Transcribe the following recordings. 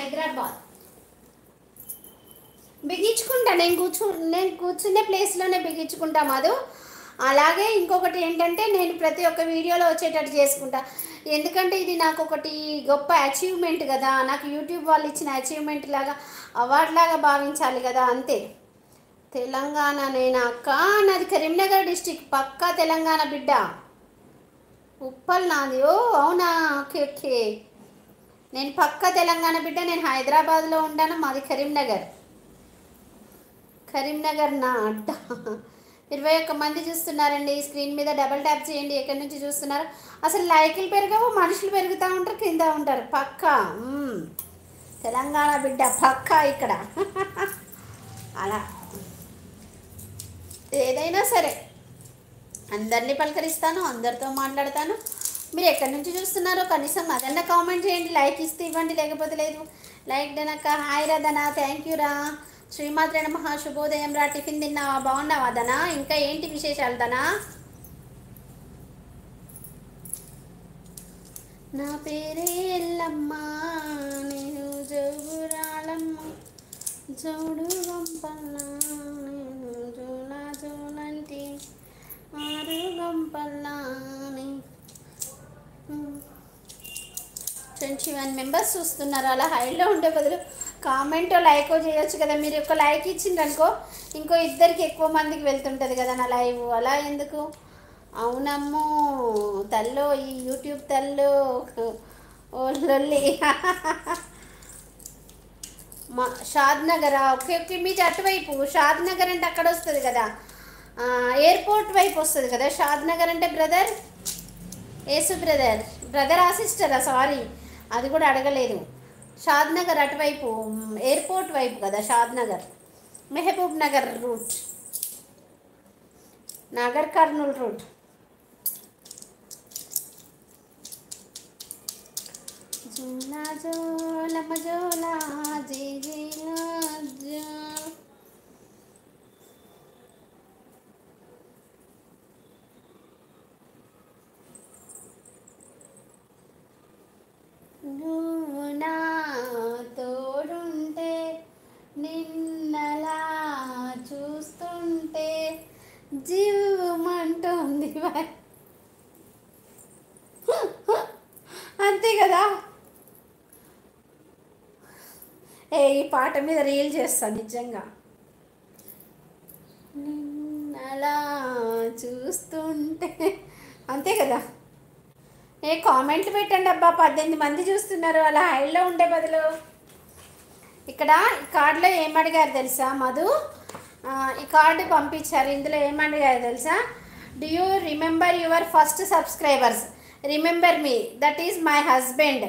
హైదరాబాద్. బిగించుకుంటా, నేను కూర్చునే ప్లేస్లోనే బిగించుకుంటా మధు. అలాగే ఇంకొకటి ఏంటంటే నేను ప్రతి ఒక్క వీడియోలో వచ్చేటట్టు చేసుకుంటా. ఎందుకంటే ఇది నాకు ఒకటి గొప్ప అచీవ్మెంట్ కదా, నాకు యూట్యూబ్ వాళ్ళు ఇచ్చిన అచీవ్మెంట్ లాగా, అవార్డు లాగా భావించాలి కదా, అంతే. తెలంగాణ నేనా అక్క? నాది కరీంనగర్ డిస్టిక్, పక్కా తెలంగాణ బిడ్డ. ఉప్పల్ నాది. ఓ అవునా, ఓకే ఓకే. నేను పక్కా తెలంగాణ బిడ్డ. నేను హైదరాబాద్లో ఉంటాను, మాది కరీంనగర్. కరీంనగర్ నా అడ్డ. 21 మంది చూస్తున్నారండి. స్క్రీన్ మీద డబల్ ట్యాప్ చేయండి ఎక్కడి నుంచి చూస్తున్నారు. అసలు లైకులు పెరగవు, మనుషులు పెరుగుతూ ఉంటారు, కింద ఉంటారు. పక్కా తెలంగాణ బిడ్డ పక్కా ఇక్కడ. అలా ఏదైనా సరే అందరినీ పలకరిస్తాను, అందరితో మాట్లాడతాను. మీరు ఎక్కడి నుంచి చూస్తున్నారో కనీసం అదన్నా కామెంట్ చేయండి, లైక్ ఇస్తే ఇవ్వండి, లేకపోతే లేదు. లైక్ డనక్క. హాయ్ రా ధనా, థ్యాంక్ యూ రా. శ్రీమాత్రే నమః. శుభోదయం రా. టిఫిన్ తిన్నావా? బాగున్నావా ధనా? ఇంకా ఏంటి విశేషాలు ధనా? నా పేరే ఎల్లమ్మ, నేను జోగురాళమ్మ, జోడు గంపల్ల, నేను జోలా జోలంటి ఆరు గంపల్లాని. 21 మెంబర్స్ చూస్తున్నారు. అలా హైలో ఉండే బదులు కామెంట్ లైక్ చేయొచ్చు కదా. మీరు ఒక లైక్ ఇచ్చిండ్రనుకో ఇంకో ఇద్దరికి ఎక్కువ మందికి వెళ్తుంటుంది కదా నా లైవ్. అలా ఎందుకు? అవునమ్మో తల్లో, ఈ యూట్యూబ్ తల్లో ఓళ్ళొల్లి. మా షాద్ నగర్. ఓకే ఓకే, మీకు అటువైపు షాద్ నగర్ అంటే అక్కడ వస్తుంది కదా, ఎయిర్పోర్ట్ వైపు వస్తుంది కదా షాద్ నగర్ అంటే. బ్రదర్ ఏసు బ్రదర్ ఆ సిస్టరా? సారీ, అది కూడా అడగలేదు. షాద్ నగర్ అటువైపు ఎయిర్పోర్ట్ వైపు కదా Shadnagar. Mahabubnagar route, Nagarkurnool route. జోలా జోలమ్మ జోలా జే జేలా జో. నువ్వు నా తోడుంటే, నిన్నలా చూస్తుంటే జీవమంటుంది. అంతే కదా. ఈ పాట మీద రీల్ చేస్తాను నిజంగా. నిన్నలా చూస్తుంటే, అంతే కదా. కామెంట్లు పెట్టండి అబ్బా. 18 మంది చూస్తున్నారు. అలా హైలో ఉండే బదులు. ఇక్కడ ఈ కార్డులో ఏమడిగారు తెలుసా మధు? ఈ కార్డు పంపించారు. ఇందులో ఏమడిగారు తెలుసా? Do you remember your first subscribers? Remember me, that is my husband.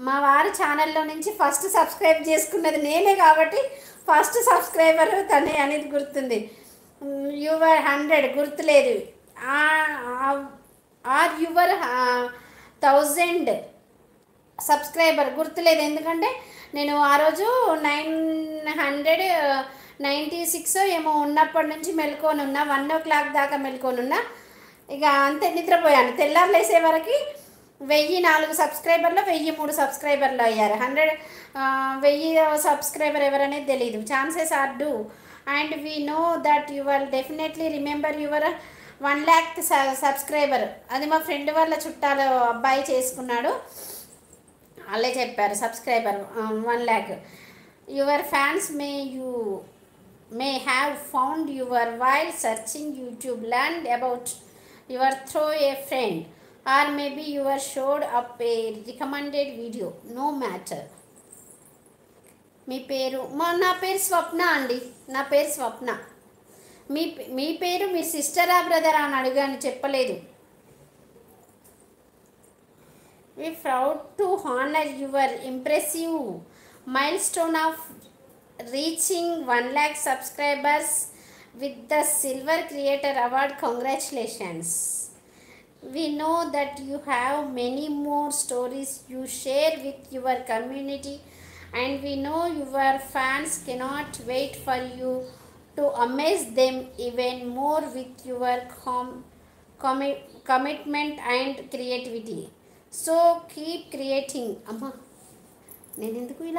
మా వారు ఛానల్లో నుంచి ఫస్ట్ సబ్స్క్రైబ్ చేసుకున్నది నేనే కాబట్టి ఫస్ట్ సబ్స్క్రైబర్ తనే అనేది గుర్తుంది. యువర్ 100 గుర్తులేదు. ఆర్ యువర్ 1000 సబ్స్క్రైబర్ గుర్తులేదు. ఎందుకంటే నేను ఆ రోజు 996 ఏమో ఉన్నప్పటి నుంచి మెలుకోనున్నా. 1 o'clock దాకా మెలుకోనున్నా. ఇక అంతే, నిద్రపోయాను. తెల్లారు లేసే వరకు 1004 సబ్స్క్రైబర్లో 1003 సబ్స్క్రైబర్లు అయ్యారు. 1000 సబ్స్క్రైబర్ ఎవరనేది తెలియదు. Chances are do and we know that you will definitely remember your 1 lakh subscriber. అది మా ఫ్రెండ్ వాళ్ళ చుట్టాలు అబ్బాయి చేసుకున్నాడు, వాళ్ళే చెప్పారు. Subscriber 1 lakh. Your fans may have found your while searching YouTube, learn about your through a friend or maybe your showed up a recommended video, no matter. మీ పేరు? నా పేరు స్వప్న అండి. నా పేరు స్వప్న. మీ పేరు? మీ సిస్టరా బ్రదరా అని అడిగాను, చెప్పలేదు. We proud to honour your impressive milestone of reaching 1 lakh subscribers with the Silver Creator Award. Congratulations. We know that you have many more stories you share with your community and we know your fans cannot wait for you to amaze them even more with your commitment and creativity. So keep creating. Amma, నేను ఎందుకు ఇలా